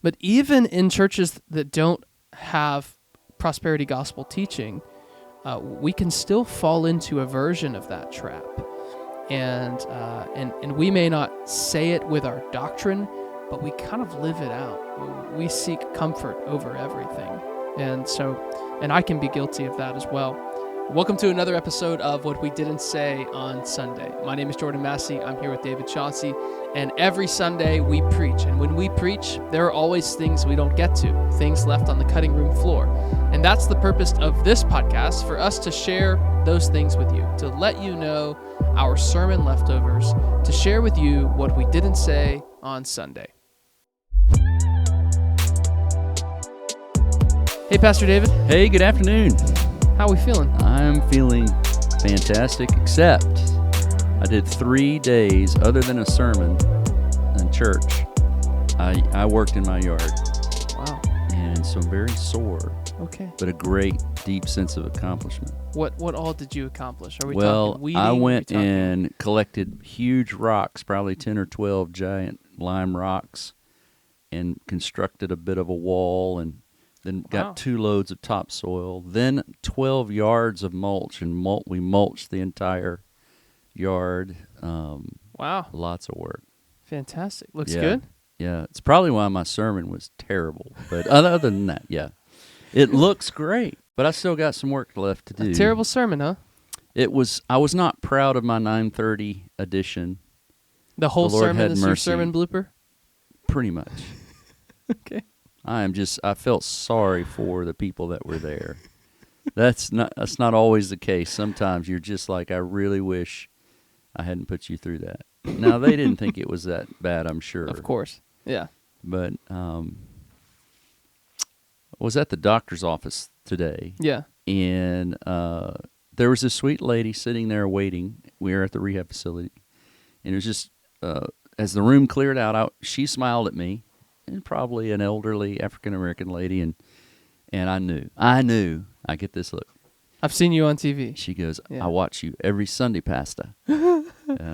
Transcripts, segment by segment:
But even in churches that don't have prosperity gospel teaching, we can still fall into a version of that trap. And we may not say it with our doctrine, but we kind of live it out. We seek comfort over everything. And I can be guilty of that as well. Welcome to another episode of What We Didn't Say on Sunday. My name is Jordan Massey. I'm here with David Chauncey, and every Sunday we preach. And when we preach, there are always things we don't get to, things left on the cutting room floor. And that's the purpose of this podcast, for us to share those things with you, to let you know our sermon leftovers, to share with you what we didn't say on Sunday. Hey, Pastor David. Hey, good afternoon. How are we feeling? I'm feeling fantastic, except I did 3 days, other than a sermon in church, I worked in my yard. Wow. And so I'm very sore. Okay. But a great, deep sense of accomplishment. What all did you accomplish? Are we well, talking weeding? I went and collected huge rocks, probably 10 or 12 giant lime rocks, and constructed a bit of a wall, and then got 2 loads of topsoil, then 12 yards of mulch, and we mulched the entire yard. Wow. Lots of work. Fantastic. Looks good? Yeah. It's probably why my sermon was terrible. But other than that, yeah. It looks great, but I still got some work left to do. A terrible sermon, huh? I was not proud of my 9:30 edition. The whole The Lord sermon had is your mercy. sermon blooper? Pretty much. Okay. I felt sorry for the people that were there. That's not always the case. Sometimes you're just like, I really wish I hadn't put you through that. Now, they didn't think it was that bad, I'm sure. Of course. Yeah. But I was at the doctor's office today. Yeah. And there was this sweet lady sitting there waiting. We were at the rehab facility. And it was just, as the room cleared out, she smiled at me. And probably an elderly African-American lady, and I knew, I get this look. I've seen you on TV. She goes, Yeah. I watch you every Sunday, Pastor. And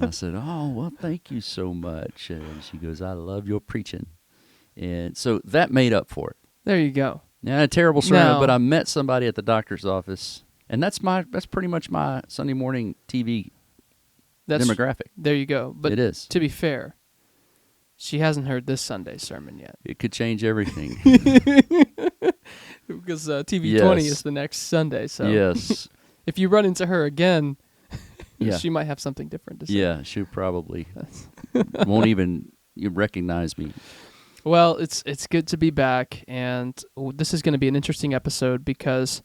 I said, oh, well, thank you so much. And she goes, I love your preaching. And so that made up for it. There you go. Yeah, a terrible sermon, No. but I met somebody at the doctor's office, and that's pretty much my Sunday morning TV demographic. There you go. But it is. To be fair, she hasn't heard this Sunday's sermon yet. It could change everything. Because TV 20 is the next Sunday. So yes. If you run into her again, Yeah. she might have something different to say. Yeah, she probably won't even recognize me. Well, it's good to be back, and this is going to be an interesting episode because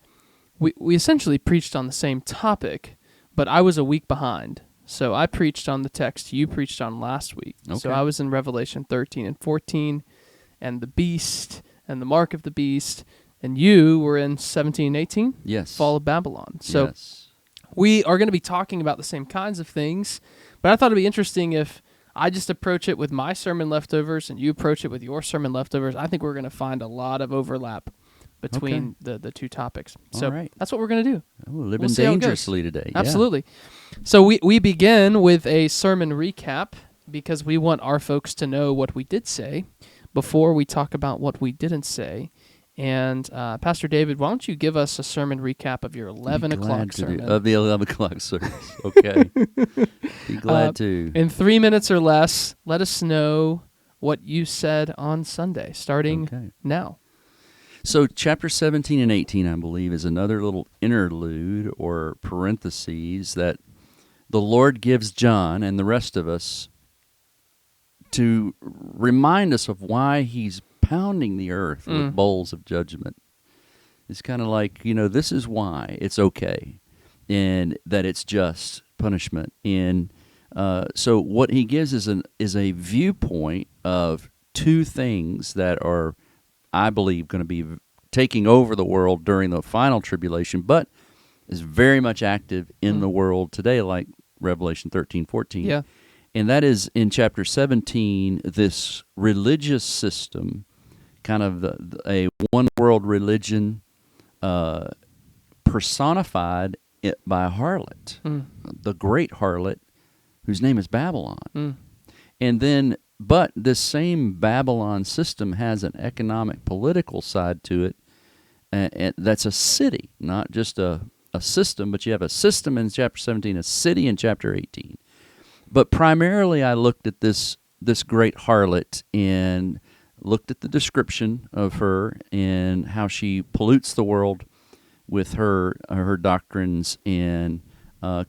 we essentially preached on the same topic, but I was a week behind. So I preached on the text you preached on last week. Okay. So I was in Revelation 13 and 14, and the beast, and the mark of the beast, and you were in 17 and 18? Yes. Fall of Babylon. So yes. we are going to be talking about the same kinds of things, but I thought it'd be interesting if I just approach it with my sermon leftovers and you approach it with your sermon leftovers. I think we're going to find a lot of overlap between the two topics. So All right. that's what we're going to do. Oh, living We'll see how it goes. dangerously today. Yeah. Absolutely. So we begin with a sermon recap because we want our folks to know what we did say before we talk about what we didn't say. And Pastor David, why don't you give us a sermon recap of your 11 o'clock sermon? Of the 11 o'clock service. Okay. Be glad to. In 3 minutes or less, let us know what you said on Sunday, starting now. So chapter 17 and 18, I believe, is another little interlude or parentheses that the Lord gives John and the rest of us to remind us of why he's pounding the earth with bowls of judgment. It's kind of like, this is why it's okay, and that it's just punishment. And so what he gives is a viewpoint of 2 things that are, I believe, going to be taking over the world during the final tribulation, but is very much active in the world today, like Revelation 13, 14. Yeah. And that is in chapter 17, this religious system, kind of a one-world religion personified by a harlot, the great harlot, whose name is Babylon. And then But this same Babylon system has an economic, political side to it. And that's a city, not just a system, but you have a system in chapter 17, a city in chapter 18. But primarily I looked at this great harlot and looked at the description of her and how she pollutes the world with her doctrines and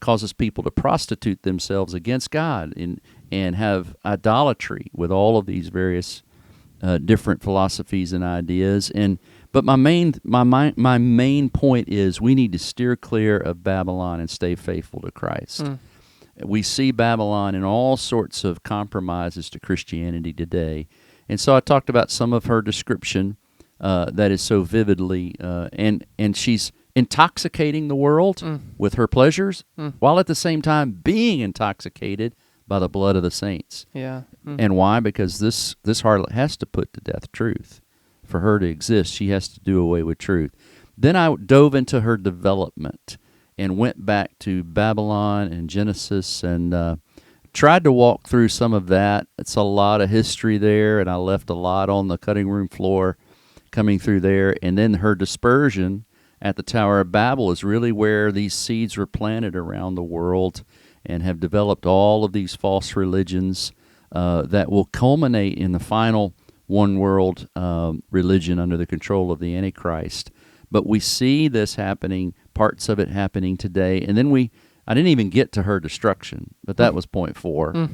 causes people to prostitute themselves against God and have idolatry with all of these various different philosophies and ideas. But my main point is we need to steer clear of Babylon and stay faithful to Christ. We see Babylon in all sorts of compromises to Christianity today. And so I talked about some of her description that is so vividly, and she's intoxicating the world with her pleasures, while at the same time being intoxicated by the blood of the saints. Yeah. And why? Because this harlot has to put to death truth. For her to exist, she has to do away with truth. Then I dove into her development and went back to Babylon and Genesis and tried to walk through some of that. It's a lot of history there, and I left a lot on the cutting room floor coming through there. And then her dispersion at the Tower of Babel is really where these seeds were planted around the world and have developed all of these false religions that will culminate in the final one world religion under the control of the Antichrist. But we see this happening, parts of it happening today. And then I didn't even get to her destruction, but that was point 4.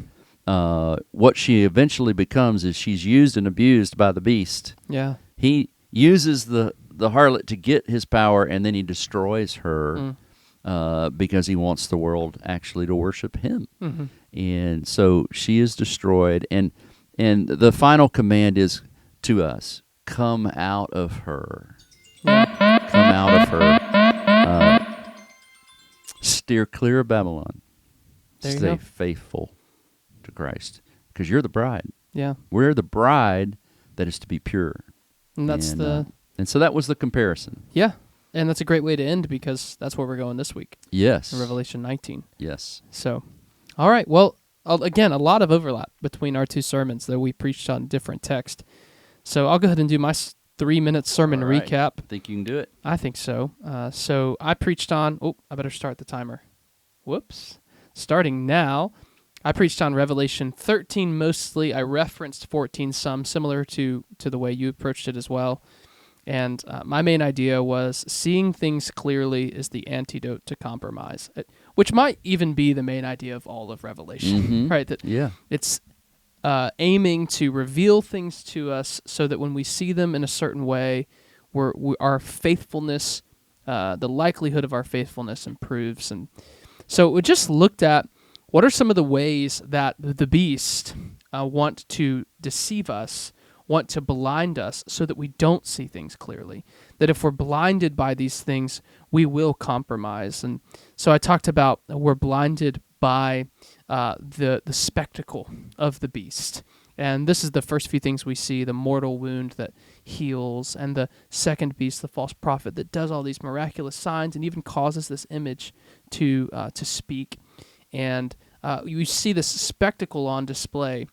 What she eventually becomes is she's used and abused by the beast. Yeah. He uses the harlot to get his power, and then he destroys her because he wants the world actually to worship him. And so she is destroyed. And the final command is to us, come out of her. Come out of her. Steer clear of Babylon. Stay faithful to Christ. Because you're the bride. Yeah. We're the bride that is to be pure. And that's and so that was the comparison. Yeah. And that's a great way to end because that's where we're going this week. Yes. In Revelation 19. Yes. So, all right. Well, again, a lot of overlap between our two sermons, though we preached on different text. So I'll go ahead and do my 3-minute sermon recap. Think you can do it? I think so. So I preached on... Oh, I better start the timer. Whoops. Starting now, I preached on Revelation 13 mostly. I referenced 14 some, similar to the way you approached it as well. And my main idea was seeing things clearly is the antidote to compromise, which might even be the main idea of all of Revelation, right? It's aiming to reveal things to us so that when we see them in a certain way, our faithfulness, the likelihood of our faithfulness improves. And so we just looked at what are some of the ways that the beast want to deceive us, want to blind us so that we don't see things clearly. That if we're blinded by these things, we will compromise. And so I talked about we're blinded by the spectacle of the beast. And this is the first few things we see, the mortal wound that heals, and the second beast, the false prophet, that does all these miraculous signs and even causes this image to speak. And you see this spectacle on display.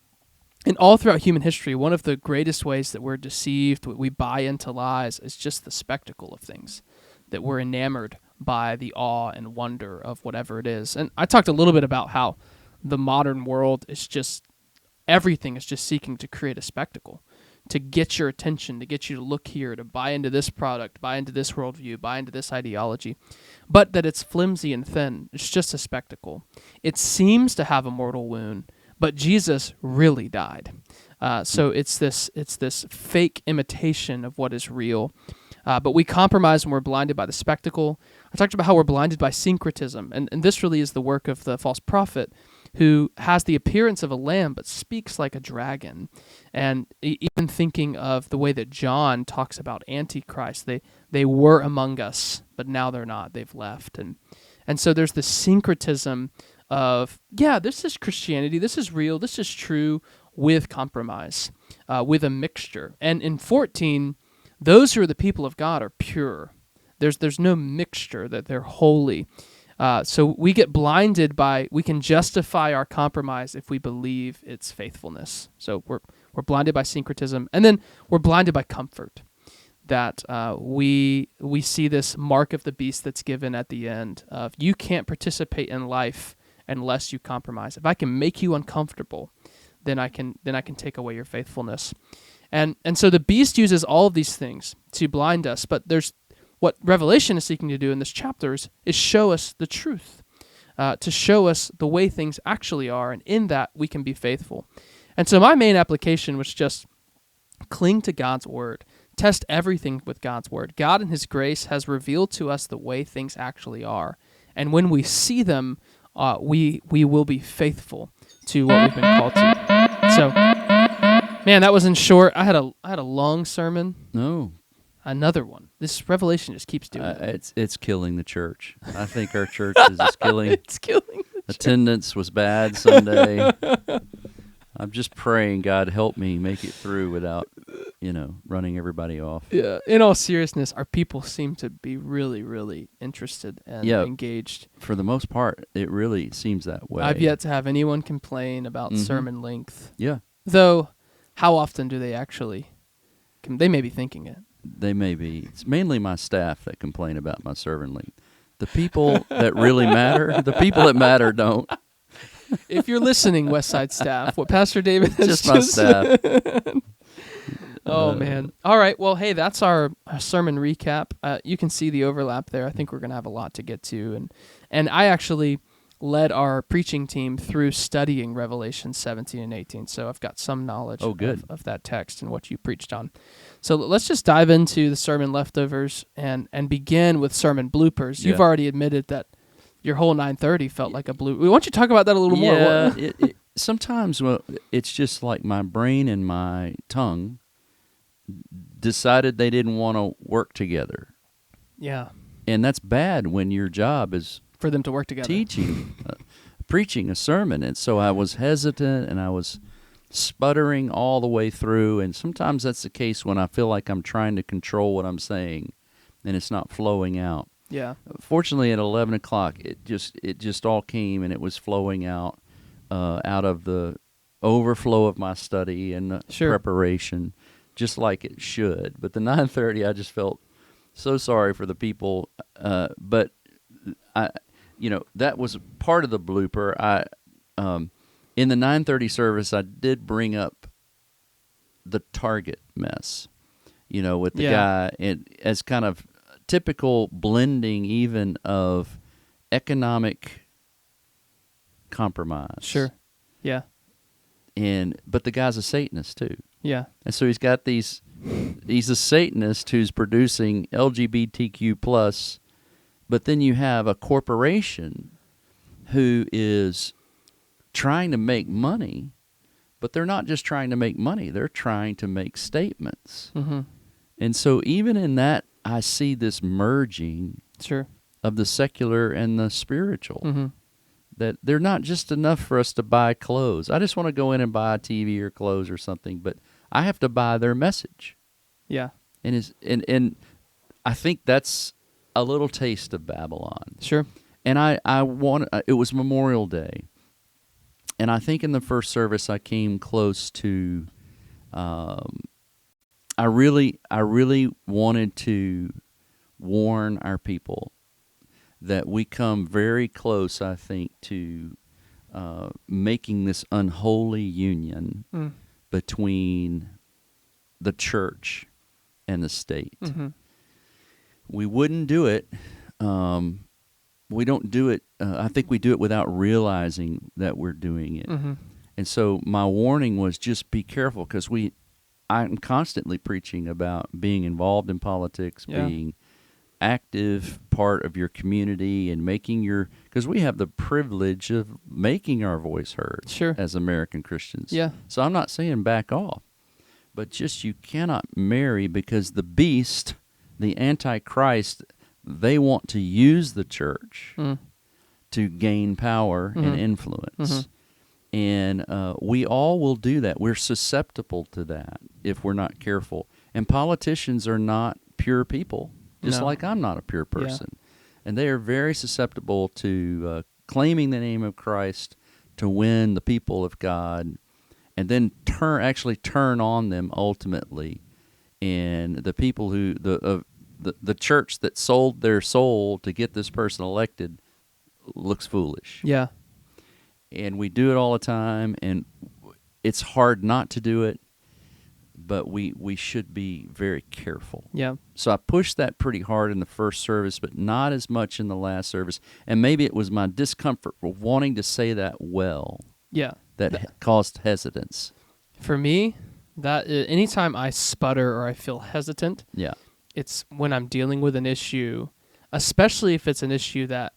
And all throughout human history, one of the greatest ways that we're deceived, we buy into lies, is just the spectacle of things, that we're enamored by the awe and wonder of whatever it is. And I talked a little bit about how the modern world is just, everything is just seeking to create a spectacle, to get your attention, to get you to look here, to buy into this product, buy into this worldview, buy into this ideology, but that it's flimsy and thin. It's just a spectacle. It seems to have a mortal wound, but Jesus really died. So it's this fake imitation of what is real. But we compromise when we're blinded by the spectacle. I talked about how we're blinded by syncretism, and this really is the work of the false prophet who has the appearance of a lamb but speaks like a dragon. And even thinking of the way that John talks about Antichrist, they were among us, but now they're not. They've left. And so there's this syncretism of, yeah, this is Christianity, this is real, this is true, with compromise, with a mixture. And in 14, those who are the people of God are pure. There's no mixture, that they're holy. So we get blinded we can justify our compromise if we believe its faithfulness. So we're blinded by syncretism, and then we're blinded by comfort. That we see this mark of the beast that's given at the end of you can't participate in life unless you compromise. If I can make you uncomfortable, then I can take away your faithfulness. And so the beast uses all of these things to blind us, but there's what Revelation is seeking to do in this chapter is show us the truth, to show us the way things actually are, and in that we can be faithful. And so my main application was just cling to God's word. Test everything with God's word. God in his grace has revealed to us the way things actually are. And when we see them, we will be faithful to what we've been called to. So, man, that was in short. I had a long sermon. No. Another one. This Revelation just keeps doing it. It's killing the church. I think our church is killing. It's killing the church. Attendance was bad Sunday. I'm just praying God help me make it through without, running everybody off. Yeah. In all seriousness, our people seem to be really, really interested and engaged. For the most part, it really seems that way. I've yet to have anyone complain about sermon length. Yeah. Though, how often do they actually? They may be thinking it. They may be. It's mainly my staff that complain about my sermon length. The people that really matter, the people that matter don't. If you're listening, Westside staff, what Pastor David has just my staff. Oh, man. All right. Well, hey, that's our sermon recap. You can see the overlap there. I think we're going to have a lot to get to. And I actually led our preaching team through studying Revelation 17 and 18. So I've got some knowledge of that text and what you preached on. So let's just dive into the sermon leftovers and begin with sermon bloopers. You've already admitted that your whole 9:30 felt like a blooper. Why don't you talk about that a little more? Yeah, sometimes it's just like my brain and my tongue decided they didn't want to work together. Yeah. And that's bad when your job is for them to work together. Teaching, preaching a sermon. And so I was hesitant and I was sputtering all the way through. And sometimes that's the case when I feel like I'm trying to control what I'm saying and it's not flowing out. Yeah. Fortunately, at 11 o'clock, it just all came and it was flowing out of the overflow of my study and the preparation, just like it should. But the 9:30, I just felt so sorry for the people. But that was part of the blooper. In the 9:30 service, I did bring up the Target mess, with the guy, and as kind of typical blending even of economic compromise. Sure. Yeah. But the guy's a Satanist too. Yeah. And so he's a Satanist who's producing LGBTQ+, but then you have a corporation who is trying to make money, but they're not just trying to make money, they're trying to make statements. Mm-hmm. And so even in that, I see this merging of the secular and the spiritual. Mm-hmm. That they're not just enough for us to buy clothes. I just want to go in and buy a TV or clothes or something, but I have to buy their message. Yeah. And I think that's a little taste of Babylon. Sure. And it was Memorial Day. And I think in the first service I came close to I really wanted to warn our people that we come very close, I think, to making this unholy union between the church and the state. Mm-hmm. We wouldn't do it. We don't do it. I think we do it without realizing that we're doing it. Mm-hmm. And so my warning was just be careful, because I'm constantly preaching about being involved in politics, being active part of your community, and because we have the privilege of making our voice heard as American Christians. Yeah. So I'm not saying back off, but just you cannot marry, because the beast, the Antichrist, they want to use the church to gain power and influence. Mm-hmm. And we all will do that. We're susceptible to that if we're not careful. And politicians are not pure people, just like I'm not a pure person. And they are very susceptible to claiming the name of Christ to win the people of God, and then actually turn on them ultimately. And the people who the church that sold their soul to get this person elected looks foolish. Yeah. And we do it all the time, and it's hard not to do it, but we should be very careful. Yeah. So I pushed that pretty hard in the first service, but not as much in the last service. And maybe it was my discomfort for wanting to say that well. Yeah. That caused hesitance. For me, anytime I sputter or I feel hesitant, Yeah. it's when I'm dealing with an issue, especially if it's an issue that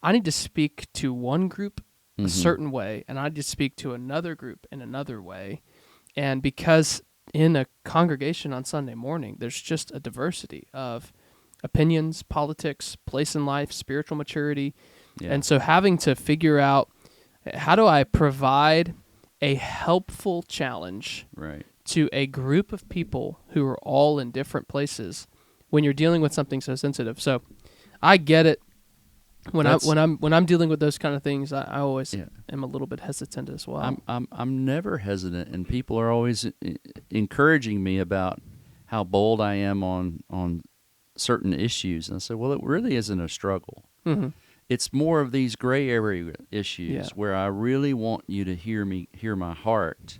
I need to speak to one group a certain way, and I need to speak to another group in another way. And because in a congregation on Sunday morning, there's just a diversity of opinions, politics, place in life, spiritual maturity. Yeah. And so having to figure out, how do I provide a helpful challenge Right. to a group of people who are all in different places when you're dealing with something so sensitive? So I get it. When I'm dealing with those kind of things, I always am a little bit hesitant as well. I'm never hesitant, and people are always encouraging me about how bold I am on certain issues. And I said, well, it really isn't a struggle. Mm-hmm. It's more of these gray area issues where I really want you to hear my heart,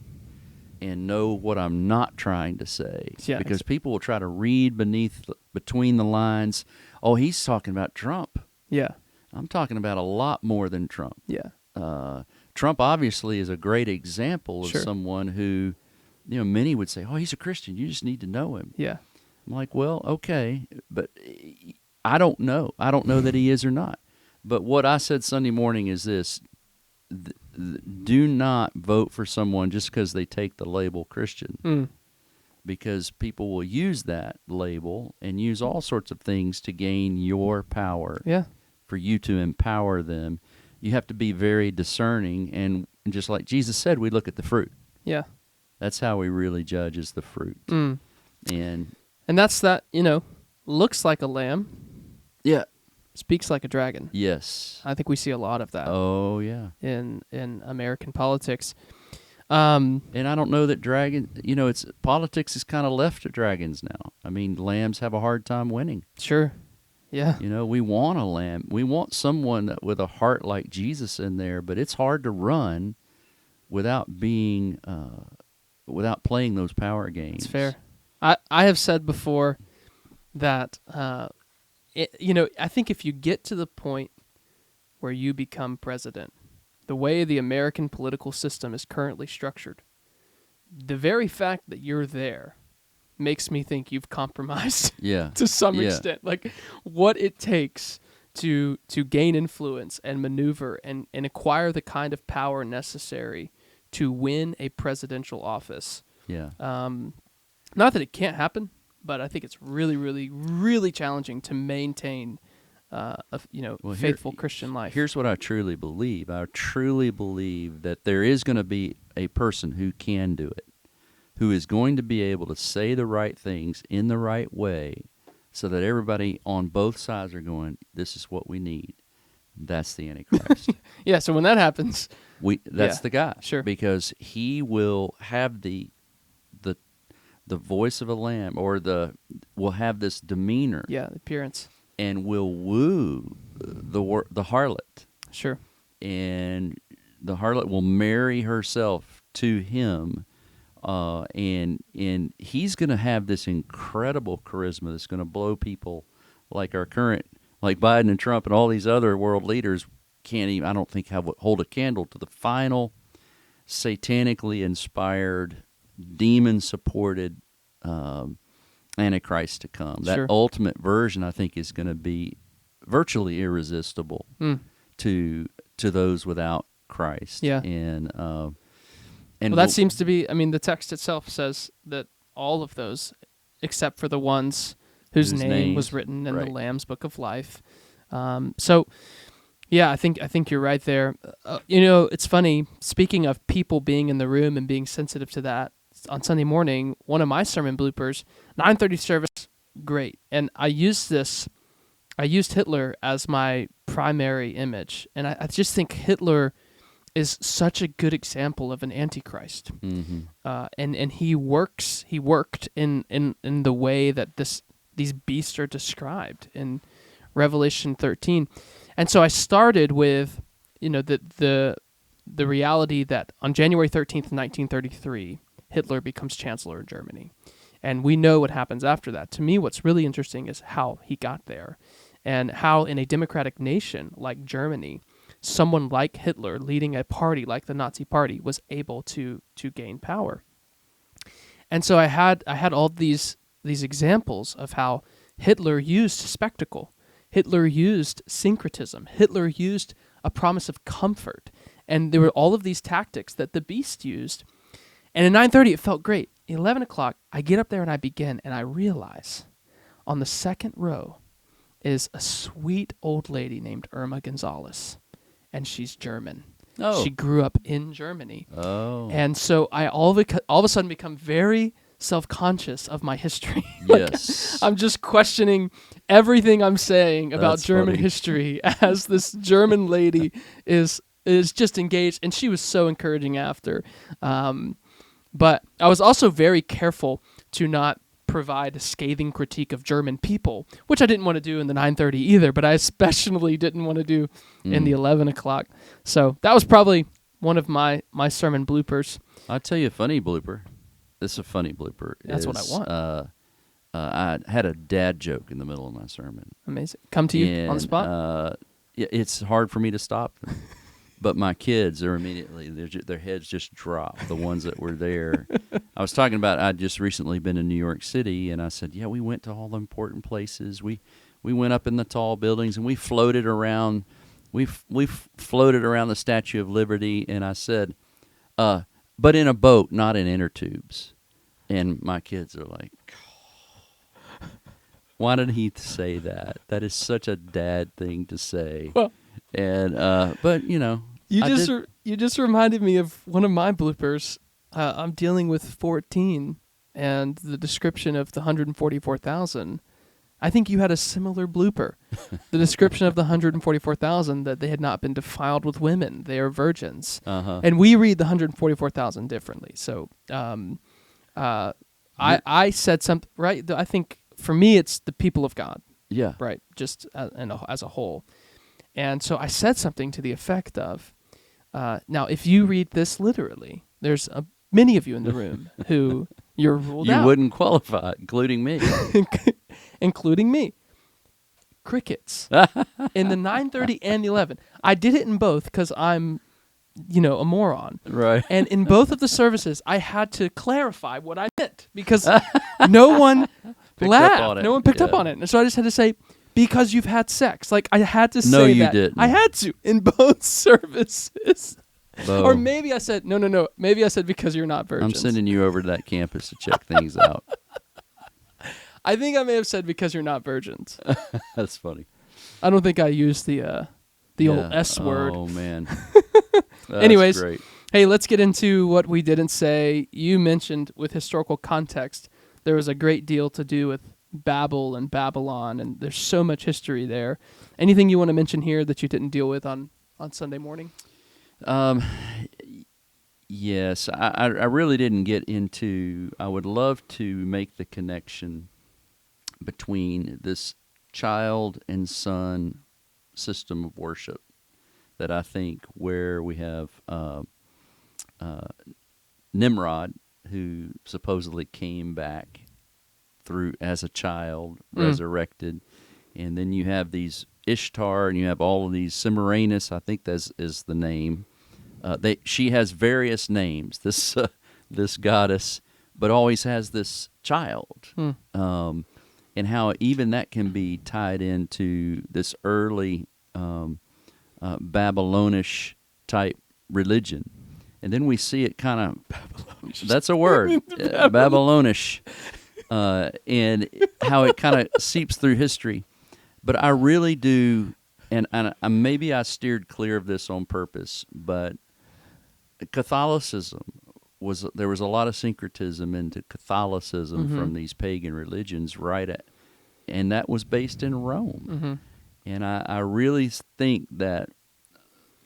and know what I'm not trying to say. Yeah, because people will try to read between the lines. Oh, he's talking about Trump. Yeah. I'm talking about a lot more than Trump. Yeah. Trump obviously is a great example of Sure. someone who, many would say, oh, he's a Christian. You just need to know him. Yeah. I'm like, well, okay, but I don't know. I don't know that he is or not. But what I said Sunday morning is this: do not vote for someone just because they take the label Christian. Because people will use that label and use all sorts of things to gain your power. Yeah. For you to empower them. You have to be very discerning, and just like Jesus said, we look at the fruit. Yeah. That's how we really judge, is the fruit. And that's that, looks like a lamb, yeah, speaks like a dragon. yes. I think we see a lot of that Oh yeah. in American politics. And I don't know that politics is kind of left to dragons now. I mean, lambs have a hard time winning. Sure. Yeah. We want a lamb. We want someone with a heart like Jesus in there, but it's hard to run without playing those power games. It's fair. I have said before that, I think if you get to the point where you become president, the way the American political system is currently structured, the very fact that you're there makes me think you've compromised to some extent. Like what it takes to gain influence and maneuver and acquire the kind of power necessary to win a presidential office. Yeah. Not that it can't happen, but I think it's really, really, really challenging to maintain faithful Christian life. Here's what I truly believe. I truly believe that there is going to be a person who can do it, who is going to be able to say the right things in the right way so that everybody on both sides are going, this is what we need. That's the Antichrist. Yeah, so when that happens... That's the guy. Sure. Because he will have the voice of a lamb, or will have this demeanor. Yeah, appearance. And will woo the harlot. Sure. And the harlot will marry herself to him. And he's going to have this incredible charisma that's going to blow people like like Biden and Trump and all these other world leaders can't even, I don't think, hold a candle to the final satanically inspired, demon-supported Antichrist to come. That Sure. ultimate version, I think, is going to be virtually irresistible to those without Christ. Yeah. And that seems to be, the text itself says that all of those, except for the ones whose name was written in the Lamb's Book of Life. Yeah, I think you're right there. It's funny, speaking of people being in the room and being sensitive to that, on Sunday morning, one of my sermon bloopers, 9:30 service, great. And I used this I used Hitler as my primary image, and I just think Hitler is such a good example of an antichrist. And he worked in the way that these beasts are described in Revelation 13. And so I started with, the reality that on January 13th, 1933, Hitler becomes chancellor of Germany. And we know what happens after that. To me, what's really interesting is how he got there, and how in a democratic nation like Germany, someone like Hitler leading a party like the Nazi Party was able to gain power. And so I had all these examples of how Hitler used spectacle, Hitler used syncretism, Hitler used a promise of comfort, and there were all of these tactics that the beast used. And at 9:30, it felt great. 11 o'clock, I get up there and I begin, and I realize on the second row is a sweet old lady named Irma Gonzalez, and she's German. Oh. She grew up in Germany. Oh. And so I all of a sudden become very self-conscious of my history. Yes. I'm just questioning everything I'm saying about That's German funny. history as this German lady is just engaged, and she was so encouraging after. But I was also very careful to not provide a scathing critique of German people, which I didn't want to do in the 9:30 either, but I especially didn't want to do in the 11 o'clock. So that was probably one of my sermon bloopers. I'll tell you a funny blooper. This is a funny blooper. That's what I want. I had a dad joke in the middle of my sermon. Amazing. Come to you on the spot? Yeah, it's hard for me to stop them. But my kids are immediately, their heads just drop, the ones that were there. I was talking about, I'd just recently been in New York City, and I said, yeah, we went to all the important places. We went up in the tall buildings, and we floated around. We floated around the Statue of Liberty, and I said, but in a boat, not in inner tubes. And my kids are like, why did he say that? That is such a dad thing to say. Well, and but you just reminded me of one of my bloopers. I'm dealing with 14 and the description of the 144,000. I think you had a similar blooper. The description of the 144,000, that they had not been defiled with women; they are virgins. And we read the 144,000 differently. So I said something right. I think for me it's the people of God. Yeah. Right. Just as a whole. And so I said something to the effect of, now, if you read this literally, there's many of you in the room who you're ruled out. You wouldn't qualify, including me. Including me. Crickets. In the 9:30 and the 11. I did it in both because I'm, a moron. Right. And in both of the services, I had to clarify what I meant because no one laughed. No one picked up on it. And so I just had to say, because you've had sex. Like, I had to say that. No, you didn't. I had to in both services. Bo. Or maybe I said, no. Maybe I said because you're not virgins. I'm sending you over to that campus to check things out. I think I may have said because you're not virgins. That's funny. I don't think I used the old S word. Oh, man. Anyways, great. Hey, let's get into what we didn't say. You mentioned with historical context, there was a great deal to do with Babel and Babylon, and there's so much history there. Anything you want to mention here that you didn't deal with on Sunday morning? Yes, I really didn't get into. I would love to make the connection between this child and son system of worship that I think where we have Nimrod, who supposedly came back through as a child, resurrected, and then you have these Ishtar, and you have all of these Semiramis. I think that is the name. She has various names. This goddess, but always has this child, and how even that can be tied into this early Babylonish type religion, and then we see it kind of. That's a word, Babylonish. And how it kind of seeps through history. But I really do, and maybe I steered clear of this on purpose, but Catholicism, there was a lot of syncretism into Catholicism from these pagan religions right and that was based in Rome. Mm-hmm. And I really think that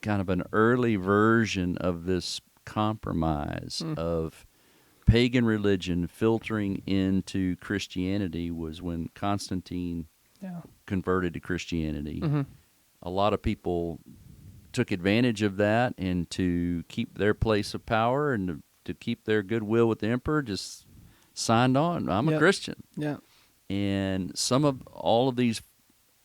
kind of an early version of this compromise of pagan religion filtering into Christianity was when Constantine converted to Christianity. Mm-hmm. A lot of people took advantage of that, and to keep their place of power and to keep their goodwill with the emperor, just signed on. I'm a Christian. Yeah. And all of these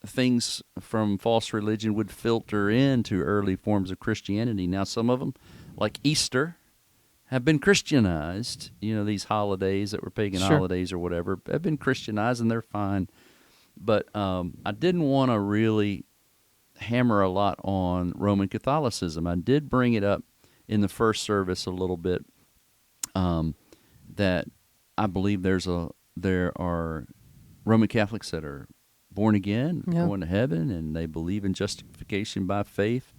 things from false religion would filter into early forms of Christianity. Now, some of them, like Easter, have been Christianized. These holidays that were pagan holidays or whatever have been Christianized, and they're fine. But I didn't want to really hammer a lot on Roman Catholicism. I did bring it up in the first service a little bit, that I believe there are Roman Catholics that are born again, going to heaven, and they believe in justification by faith,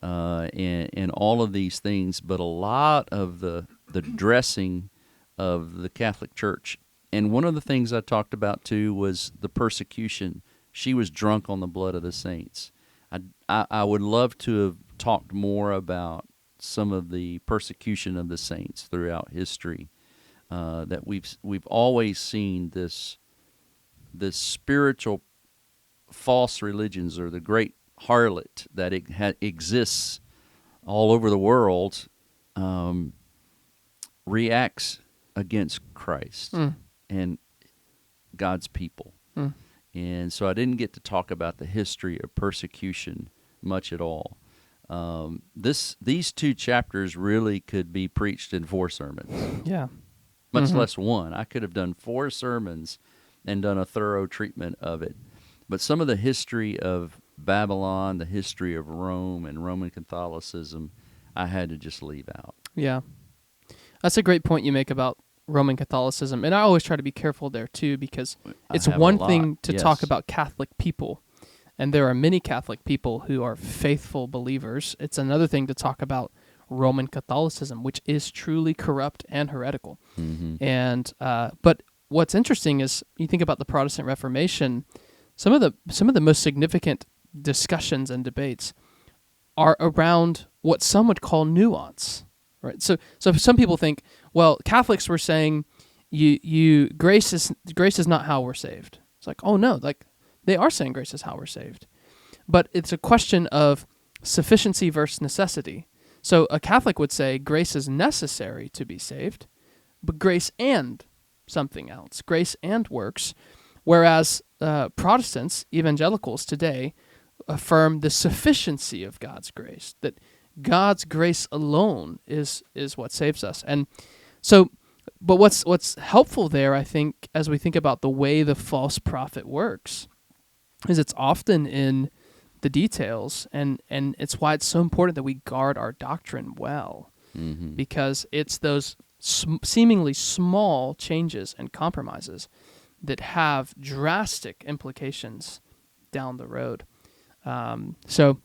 and all of these things. But a lot of the dressing of the Catholic Church, and one of the things I talked about too was the persecution. She was drunk on the blood of the saints. I would love to have talked more about some of the persecution of the saints throughout history. That we've always seen this spiritual false religions, or the great harlot that exists all over the world, reacts against Christ and God's people. And so I didn't get to talk about the history of persecution much at all. These 2 chapters really could be preached in 4 sermons. Yeah. Much less 1. I could have done 4 sermons and done a thorough treatment of it. But some of the history of Babylon, the history of Rome and Roman Catholicism, I had to just leave out. Yeah. That's a great point you make about Roman Catholicism. And I always try to be careful there, too, because it's one thing to talk about Catholic people, and there are many Catholic people who are faithful believers. It's another thing to talk about Roman Catholicism, which is truly corrupt and heretical. And but what's interesting is you think about the Protestant Reformation, some of the most significant discussions and debates are around what some would call nuance. Right, so some people think, well, Catholics were saying, grace is not how we're saved. It's like, oh no, like they are saying grace is how we're saved, but it's a question of sufficiency versus necessity. So a Catholic would say grace is necessary to be saved, but grace and something else, grace and works, whereas Protestants, evangelicals today, affirm the sufficiency of God's grace, that God's grace alone is what saves us. And so, but what's helpful there, I think, as we think about the way the false prophet works, is it's often in the details, and it's why it's so important that we guard our doctrine well, because it's those seemingly small changes and compromises that have drastic implications down the road. So,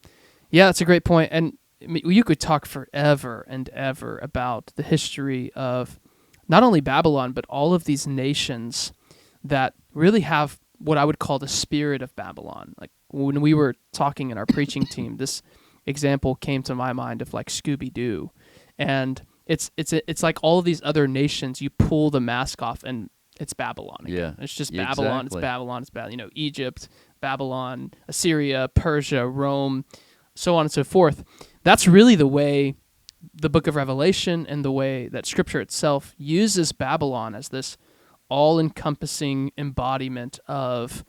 yeah, that's a great point. And you could talk forever and ever about the history of not only Babylon, but all of these nations that really have what I would call the spirit of Babylon. Like when we were talking in our preaching team, this example came to my mind of like Scooby-Doo. And it's like all of these other nations, you pull the mask off and it's Babylon again. Yeah, it's just Babylon, exactly. It's Babylon, it's Babylon. Egypt, Babylon, Assyria, Persia, Rome, so on and so forth. That's really the way the book of Revelation and the way that Scripture itself uses Babylon as this all-encompassing embodiment of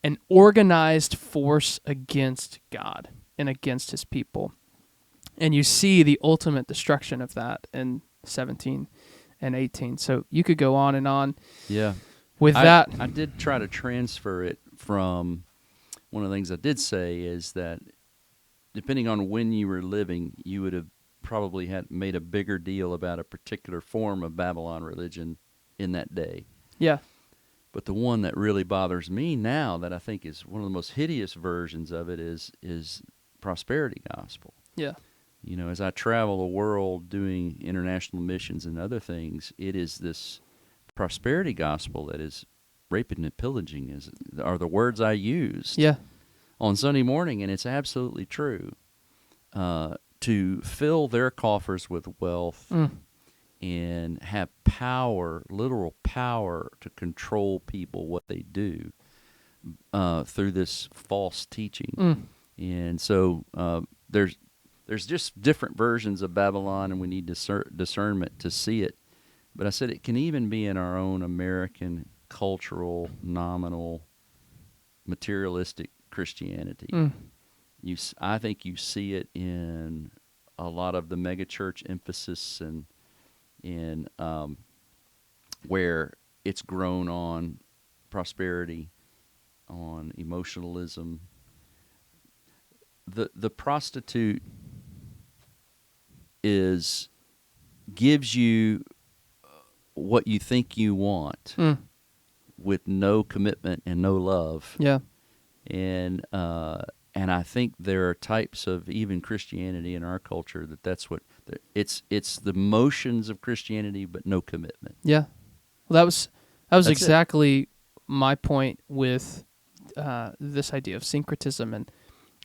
an organized force against God and against his people. And you see the ultimate destruction of that in 17 and 18. So you could go on and on. Yeah. With that. I did try to transfer it from, one of the things I did say is that depending on when you were living, you would have probably had made a bigger deal about a particular form of Babylon religion in that day. Yeah. But the one that really bothers me now, that I think is one of the most hideous versions of it, is prosperity gospel. Yeah. You know, as I travel the world doing international missions and other things, it is this prosperity gospel that is raping and pillaging are the words I used Yeah. on Sunday morning, and it's absolutely true. To fill their coffers with wealth and have power, literal power, to control people, what they do through this false teaching. And so there's just different versions of Babylon, and we need discernment to see it. But I said it can even be in our own American cultural, nominal, materialistic Christianity. I think you see it in a lot of the megachurch emphasis and in where it's grown on prosperity, on emotionalism. The prostitute gives you what you think you want with no commitment and no love. Yeah. And I think there are types of even Christianity in our culture that's what it's the motions of Christianity, but no commitment. Yeah. Well, that was That's exactly my point with this idea of syncretism, and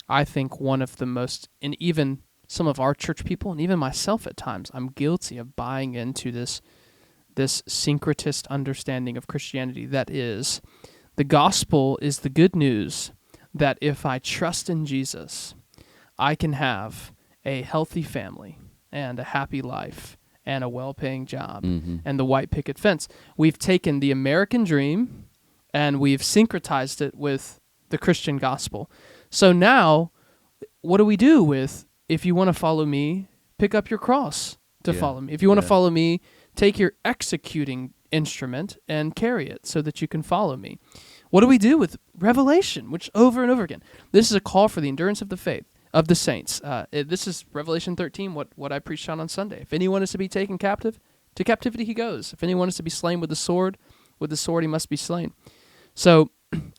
I think one of the most, and even some of our church people, and even myself at times, I'm guilty of buying into this syncretist understanding of Christianity. That is, the gospel is the good news that if I trust in Jesus, I can have a healthy family and a happy life and a well-paying job and the white picket fence. We've taken the American dream and we've syncretized it with the Christian gospel. So now, what do we do with, if you want to follow me, pick up your cross to follow me. If you want to follow me, take your executing instrument and carry it so that you can follow me. What do we do with Revelation, which over and over again? This is a call for the endurance of the faith of the saints. This is Revelation 13, what I preached on Sunday. If anyone is to be taken captive, to captivity he goes. If anyone is to be slain with the sword he must be slain. So,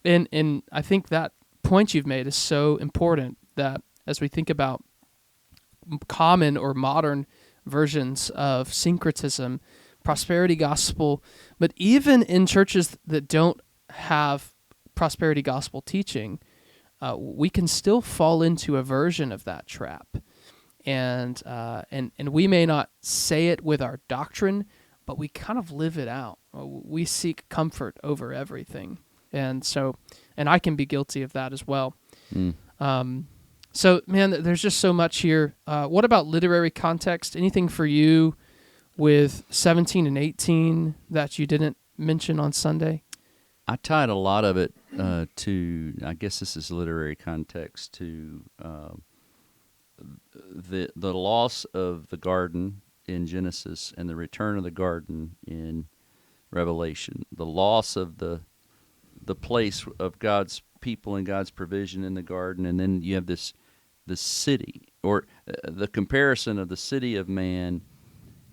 and I think that point you've made is so important, that as we think about common or modern versions of syncretism, prosperity gospel, but even in churches that don't have prosperity gospel teaching, we can still fall into a version of that trap, and we may not say it with our doctrine, but we kind of live it out. We seek comfort over everything, and I can be guilty of that as well. So, man, there's just so much here. What about literary context? Anything for you with 17 and 18 that you didn't mention on Sunday? I tied a lot of it to, I guess this is literary context, to the loss of the garden in Genesis and the return of the garden in Revelation. The loss of the place of God's people and God's provision in the garden, and then you have the city, or the comparison of the city of man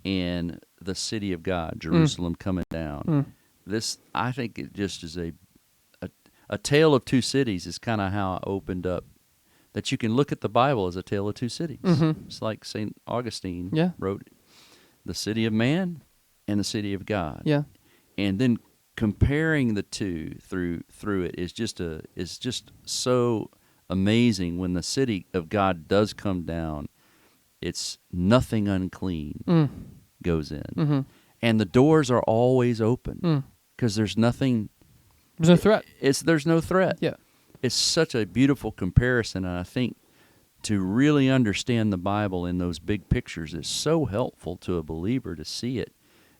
and the city of God, Jerusalem coming down. This, I think, it just is a tale of two cities is kind of how I opened up, that you can look at the Bible as a tale of two cities. It's like St. Augustine wrote, the city of man and the city of God. Yeah. And then comparing the two through it is just so amazing. When the city of God does come down, it's nothing unclean goes in. And the doors are always open because there's nothing. There's no threat. There's no threat. Yeah. It's such a beautiful comparison, and I think to really understand the Bible in those big pictures is so helpful to a believer to see it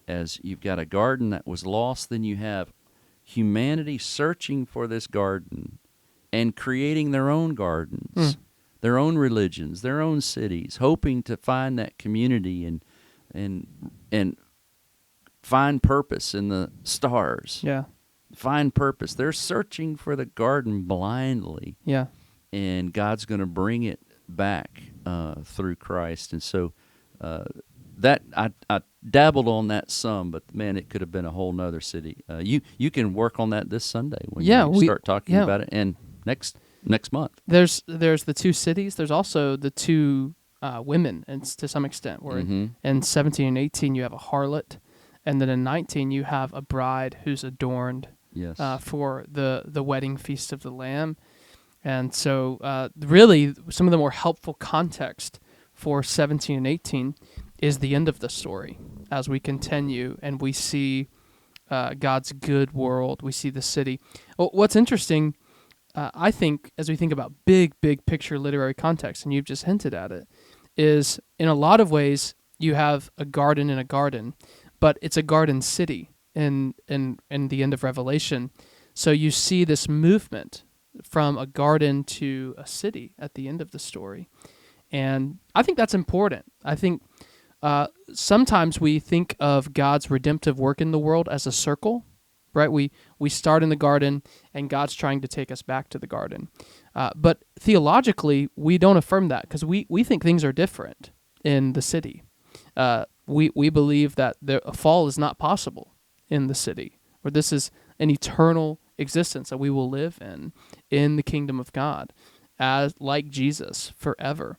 as you've got a garden that was lost, then you have humanity searching for this garden and creating their own gardens, their own religions, their own cities, hoping to find that community and find purpose in the stars. Yeah. Find purpose. They're searching for the garden blindly. Yeah. And God's going to bring it back through Christ. And so that I dabbled on that some, but man, it could have been a whole nother city. You can work on that this Sunday when you start talking about it, and next month. There's the two cities. There's also the two women, and to some extent, where in 17 and 18 you have a harlot, and then in 19 you have a bride who's adorned Yes. for the wedding feast of the Lamb. And so really some of the more helpful context for 17 and 18 is the end of the story as we continue and we see God's good world. We see the city. Well, what's interesting, I think, as we think about big picture literary context, and you've just hinted at it, is in a lot of ways you have a garden in a garden, but it's a garden city in the end of Revelation. So you see this movement from a garden to a city at the end of the story. And I think that's important. I think sometimes we think of God's redemptive work in the world as a circle, right? We start in the garden, and God's trying to take us back to the garden. But theologically, we don't affirm that because we think things are different in the city. We believe that a fall is not possible in the city, or this is an eternal existence that we will live in the kingdom of God, as like Jesus forever.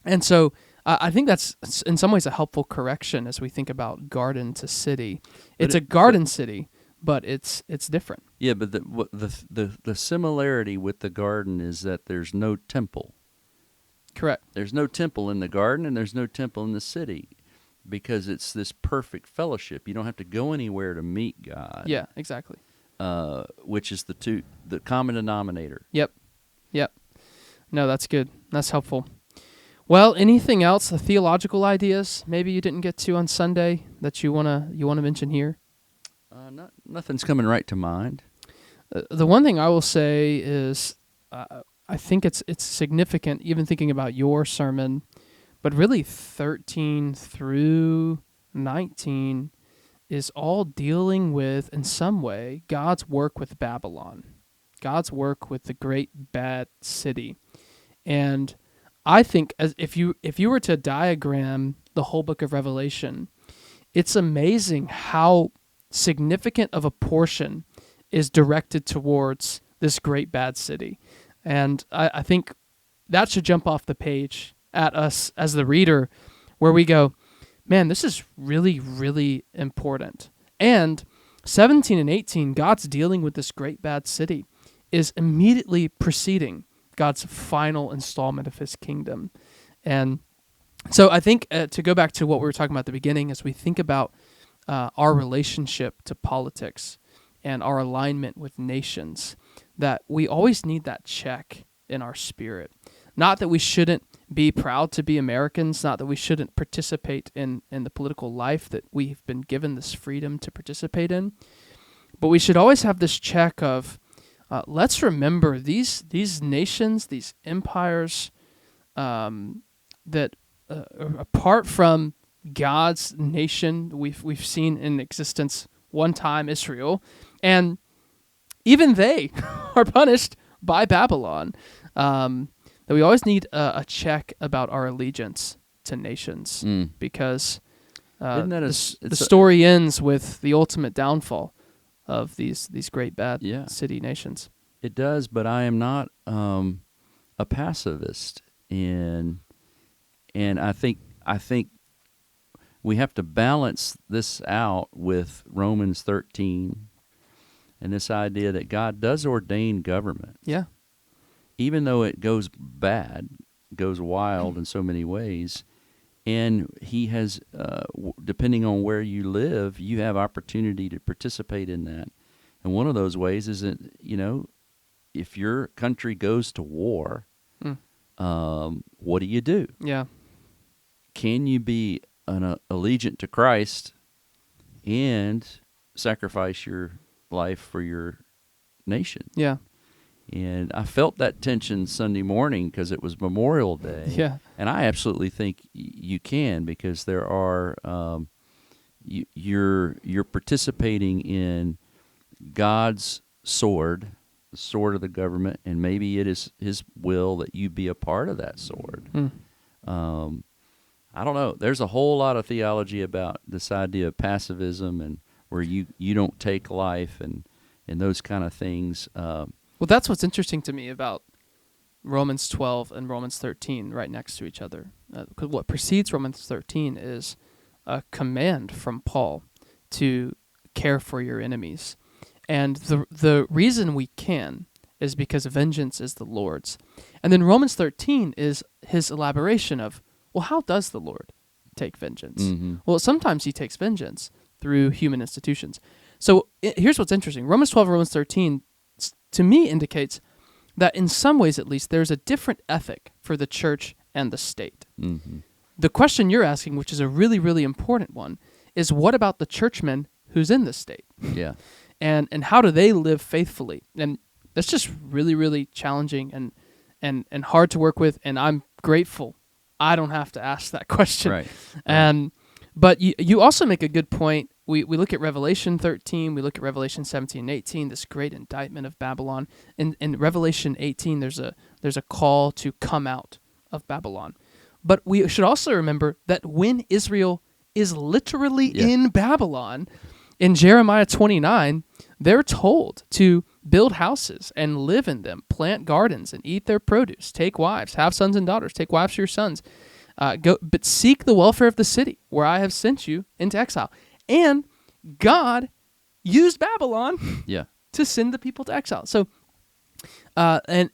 And so I think that's in some ways a helpful correction as we think about garden to city. It's a garden city, but it's different. Yeah, but the similarity with the garden is that there's no temple. Correct. There's no temple in the garden, and there's no temple in the city, because it's this perfect fellowship. You don't have to go anywhere to meet God. Yeah, exactly. Which is the common denominator. Yep. No, that's good. That's helpful. Well, anything else? The theological ideas maybe you didn't get to on Sunday that you wanna mention here? Nothing's coming right to mind. The one thing I will say is I think it's significant, even thinking about your sermon, but really 13 through 19 is all dealing with, in some way, God's work with Babylon, God's work with the great bad city. And I think if you were to diagram the whole book of Revelation, it's amazing how significant of a portion is directed towards this great bad city. And I think that should jump off the page at us as the reader, where we go, man, this is really, really important. And 17 and 18, God's dealing with this great bad city, is immediately preceding God's final installment of his kingdom. And so I think to go back to what we were talking about at the beginning, as we think about our relationship to politics and our alignment with nations, that we always need that check in our spirit. Not that we shouldn't be proud to be Americans, not that we shouldn't participate in the political life that we've been given this freedom to participate in, but we should always have this check of, let's remember these nations, these empires, that apart from God's nation, we've seen in existence one time Israel, and even they are punished by Babylon. That we always need a check about our allegiance to nations, because the story ends with the ultimate downfall of these great bad city nations. It does, but I am not a pacifist, and I think we have to balance this out with Romans 13 and this idea that God does ordain government. Yeah. Even though it goes bad, goes wild in so many ways, and he has, depending on where you live, you have opportunity to participate in that. And one of those ways is that, if your country goes to war, what do you do? Yeah. Can you be an allegiant to Christ and sacrifice your life for your nation? Yeah. And I felt that tension Sunday morning because it was Memorial Day. Yeah. And I absolutely think you can, because there are you're participating in God's sword, the sword of the government, and maybe it is His will that you be a part of that sword. I don't know. There's a whole lot of theology about this idea of pacifism and where you don't take life and those kind of things. Well, that's what's interesting to me about Romans 12 and Romans 13 right next to each other. Because what precedes Romans 13 is a command from Paul to care for your enemies. And the reason we can is because vengeance is the Lord's. And then Romans 13 is his elaboration of, well, how does the Lord take vengeance? Mm-hmm. Well, sometimes he takes vengeance through human institutions. So here's what's interesting. Romans 12 and Romans 13, to me, indicates that in some ways, at least, there's a different ethic for the church and the state. Mm-hmm. The question you're asking, which is a really, really important one, is what about the churchman who's in the state? Yeah. And how do they live faithfully? And that's just really, really challenging and hard to work with, and I'm grateful I don't have to ask that question. Right. But you also make a good point. We look at Revelation 13, we look at Revelation 17 and 18, this great indictment of Babylon. In Revelation 18, there's a call to come out of Babylon. But we should also remember that when Israel is literally in Babylon, in Jeremiah 29, they're told to build houses and live in them, plant gardens and eat their produce, take wives, have sons and daughters, take wives for your sons, but seek the welfare of the city where I have sent you into exile. And God used Babylon to send the people to exile. So, and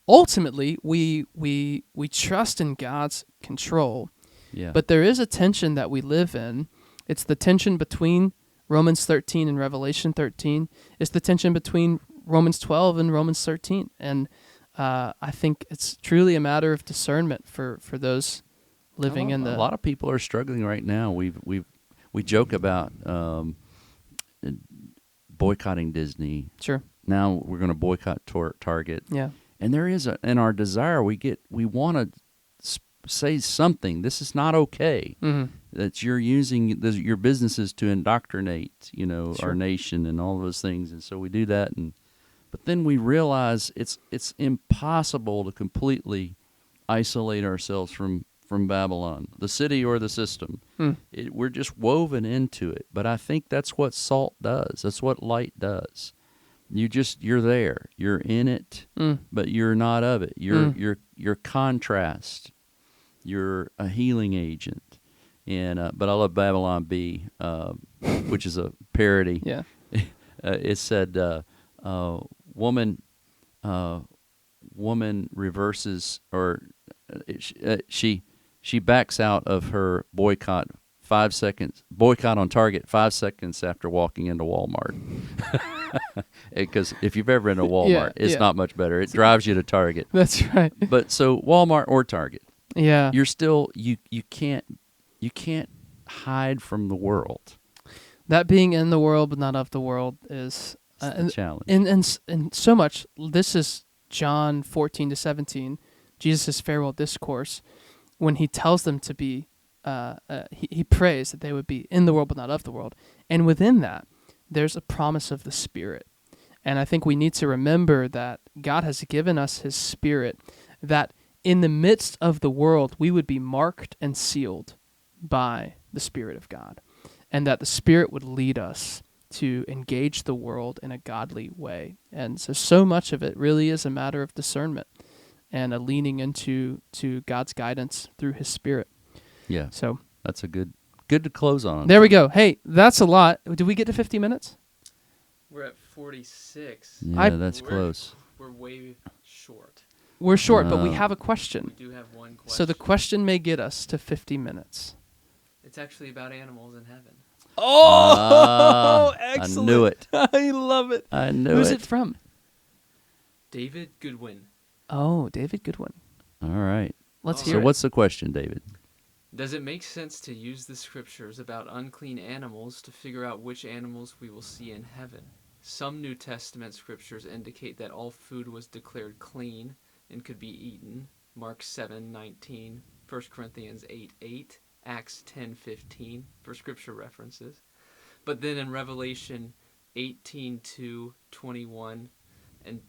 ultimately, we trust in God's control. Yeah. But there is a tension that we live in. It's the tension between Romans 13 and Revelation 13. It's the tension between Romans 12 and Romans 13. And I think it's truly a matter of discernment for those living in the... A lot of people are struggling right now. We joke about boycotting Disney. Sure. Now we're going to boycott Target. Yeah. And there is in our desire, we want to say something. This is not okay. Mm-hmm. That you're using your businesses to indoctrinate, Sure. our nation and all those things. And so we do that. But then we realize it's impossible to completely isolate ourselves from Babylon, the city or the system. We're just woven into it. But I think that's what salt does. That's what light does. You're there. You're in it, but you're not of it. You're contrast. You're a healing agent. And but I love Babylon B, which is a parody. Yeah. It said, woman reverses, or she backs out of her boycott on Target 5 seconds after walking into Walmart. Because if you've ever been to Walmart, it's not much better. It drives you to Target. That's right. But so Walmart or Target, you're still you can't hide from the world. That being in the world but not of the world is a challenge. And so much. This is John 14-17, Jesus' farewell discourse, when he tells them to be. He prays that they would be in the world but not of the world, and within that, there's a promise of the Spirit. And I think we need to remember that God has given us His Spirit, that in the midst of the world, we would be marked and sealed by the Spirit of God, and that the Spirit would lead us to engage the world in a godly way. And so much of it really is a matter of discernment and a leaning into God's guidance through His Spirit. Yeah. So that's a good to close on. There we go. Hey, that's a lot. Did we get to 50 minutes? We're at 46. Yeah, that's close. We're way short. We're short, but we have a question. We do have one question. So the question may get us to 50 minutes. It's actually about animals in heaven. Oh, excellent. I knew it. I love it. I knew Who's it. it from? David Goodwin. Oh, David Goodwin. All right. Let's hear So it. what's the question, David? Does it make sense to use the scriptures about unclean animals to figure out which animals we will see in heaven? Some New Testament scriptures indicate that all food was declared clean and could be eaten. Mark 7:19, 1 Corinthians 8:8, Acts 10:15 for scripture references. But then in Revelation 18:2-21 and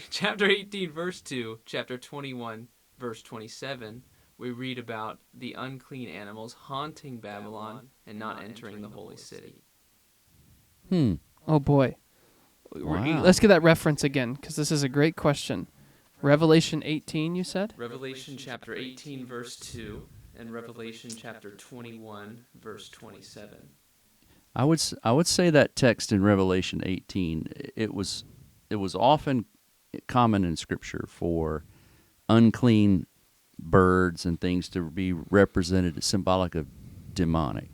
chapter 18 verse 2, chapter 21 verse 27, we read about the unclean animals haunting Babylon and not entering the holy city. Oh, boy. Wow. Let's get that reference again, because this is a great question. Revelation 18, you said? Revelation chapter 18 verse 2 and Revelation chapter 21 verse 27. I would say that text in Revelation 18, it was often common in Scripture for unclean birds and things to be represented as symbolic of demonic.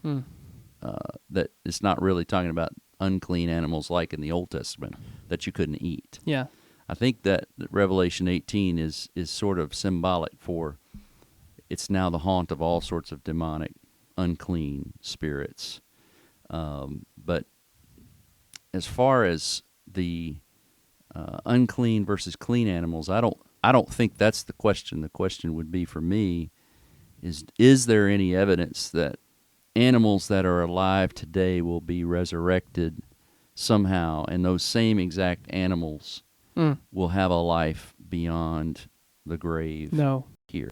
That it's not really talking about unclean animals like in the Old Testament that you couldn't eat. Yeah. I think that Revelation 18 is sort of symbolic for it's now the haunt of all sorts of demonic, unclean spirits. But as far as the unclean versus clean animals, I don't think that's the question. The question would be for me is there any evidence that animals that are alive today will be resurrected somehow, and those same exact animals will have a life beyond the grave? No. Here.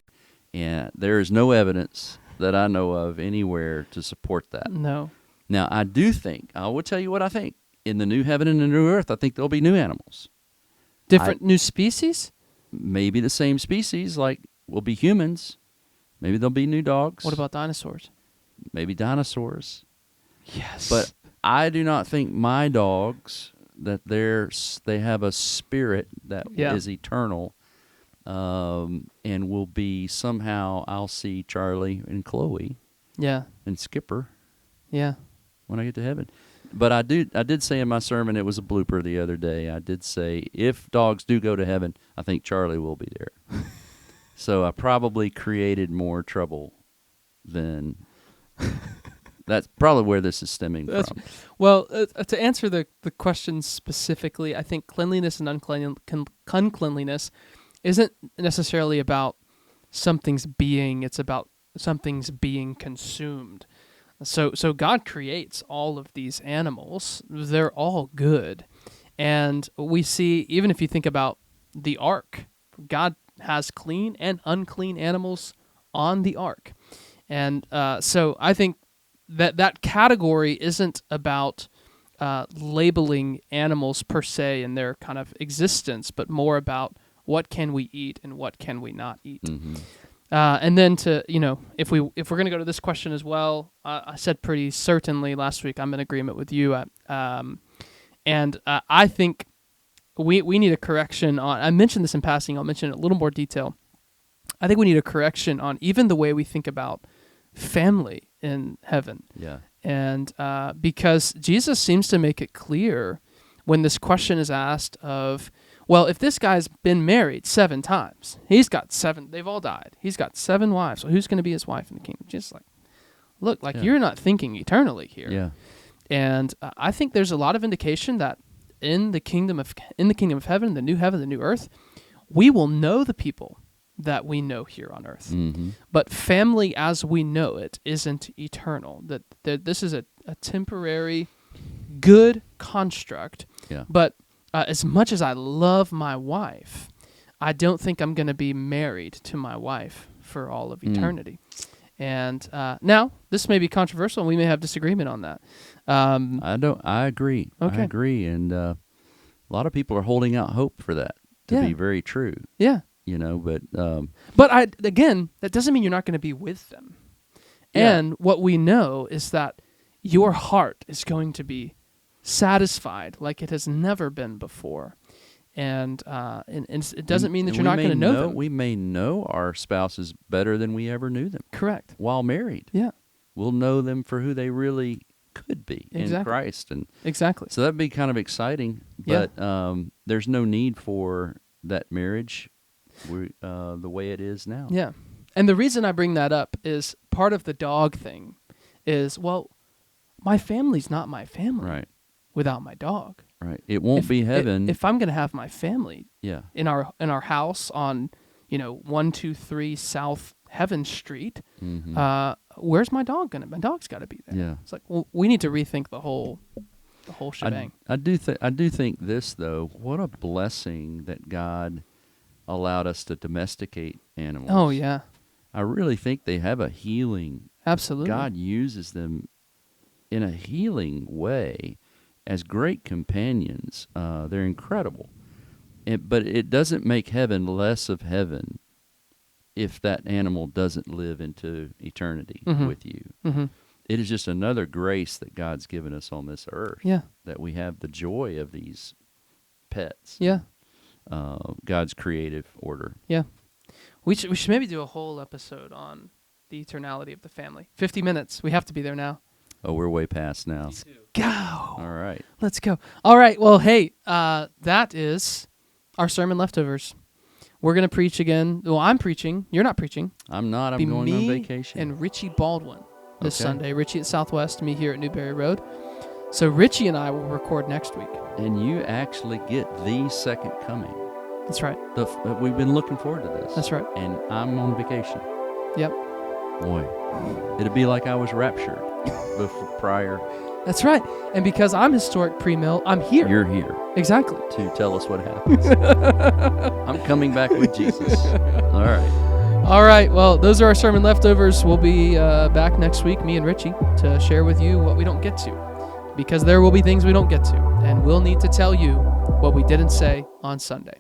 And there is no evidence that I know of anywhere to support that. No. Now, I will tell you what I think. In the new heaven and the new earth, I think there'll be new animals. Different new species? Maybe the same species, like will be humans. Maybe there'll be new dogs. What about dinosaurs? Maybe dinosaurs. Yes. But I do not think my dogs, that they have a spirit that is eternal, and will be somehow, I'll see Charlie and Chloe and Skipper when I get to heaven. But I did say in my sermon, it was a blooper the other day, I did say, if dogs do go to heaven, I think Charlie will be there. So I probably created more trouble than... That's probably where this is stemming from. Well, to answer the question specifically, I think cleanliness and uncleanliness isn't necessarily about something's being, it's about something's being consumed. So God creates all of these animals. They're all good. And we see, even if you think about the ark, God has clean and unclean animals on the ark. And so I think that category isn't about labeling animals per se and their kind of existence, but more about what can we eat and what can we not eat. Mm-hmm. And then if we're going to go to this question as well, I said pretty certainly last week I'm in agreement with you. And I think we need a correction on. I mentioned this in passing. I'll mention it in a little more detail. I think we need a correction on even the way we think about family in heaven. Yeah. And because Jesus seems to make it clear when this question is asked of, well, if this guy's been married 7 times, he's got 7, they've all died. He's got 7 wives. So who's going to be his wife in the kingdom? Just look, you're not thinking eternally here. Yeah. And I think there's a lot of indication that in the kingdom of heaven, the new heaven, the new earth, we will know the people that we know here on earth. Mm-hmm. But family as we know it isn't eternal. That this is a temporary good construct. Yeah. But as much as I love my wife, I don't think I'm going to be married to my wife for all of eternity. And now, this may be controversial, and we may have disagreement on that. I agree. Okay. I agree. And a lot of people are holding out hope for that to be very true. Yeah. But again, that doesn't mean you're not going to be with them. Yeah. And what we know is that your heart is going to be satisfied like it has never been before. And it doesn't mean that you're not going to know them. We may know our spouses better than we ever knew them. Correct. While married. Yeah. We'll know them for who they really could be in Christ. And exactly. so that'd be kind of exciting. But there's no need for that marriage the way it is now. Yeah. And the reason I bring that up is part of the dog thing is, well, my family's not my family without my dog. Right. It won't be heaven. If I'm going to have my family in our house on, 123 South Heaven Street, where's my dog going to be? My dog's got to be there. Yeah. It's like, well, we need to rethink the whole shebang. I do think this, though, what a blessing that God allowed us to domesticate animals. Oh, yeah. I really think they have a healing. Absolutely. God uses them in a healing way as great companions. They're incredible. But it doesn't make heaven less of heaven if that animal doesn't live into eternity with you. Mm-hmm. it is just another grace that God's given us on this earth. Yeah. That we have the joy of these pets. Yeah. God's creative order. Yeah. We should maybe do a whole episode on the eternality of the family. 50 minutes. We have to be there now. Oh, we're way past now. Go. All right. Let's go. All right. Well, hey, that is our sermon leftovers. We're going to preach again. Well, I'm preaching. You're not preaching. I'm not. I'm Be going me on vacation. and Richie Baldwin this Okay. Sunday. Richie at Southwest, me here at Newberry Road. So Richie and I will record next week. And you actually get the second coming. That's right. We've been looking forward to this. That's right. And I'm on vacation. Yep. Boy, it'd be like I was raptured prior. That's right. And because I'm historic pre-mill, I'm here. You're here Exactly. to tell us what happens. I'm coming back with Jesus. All right. All right. Well, those are our sermon leftovers. We'll be back next week, me and Richie, to share with you what we don't get to. Because there will be things we don't get to. And we'll need to tell you what we didn't say on Sunday.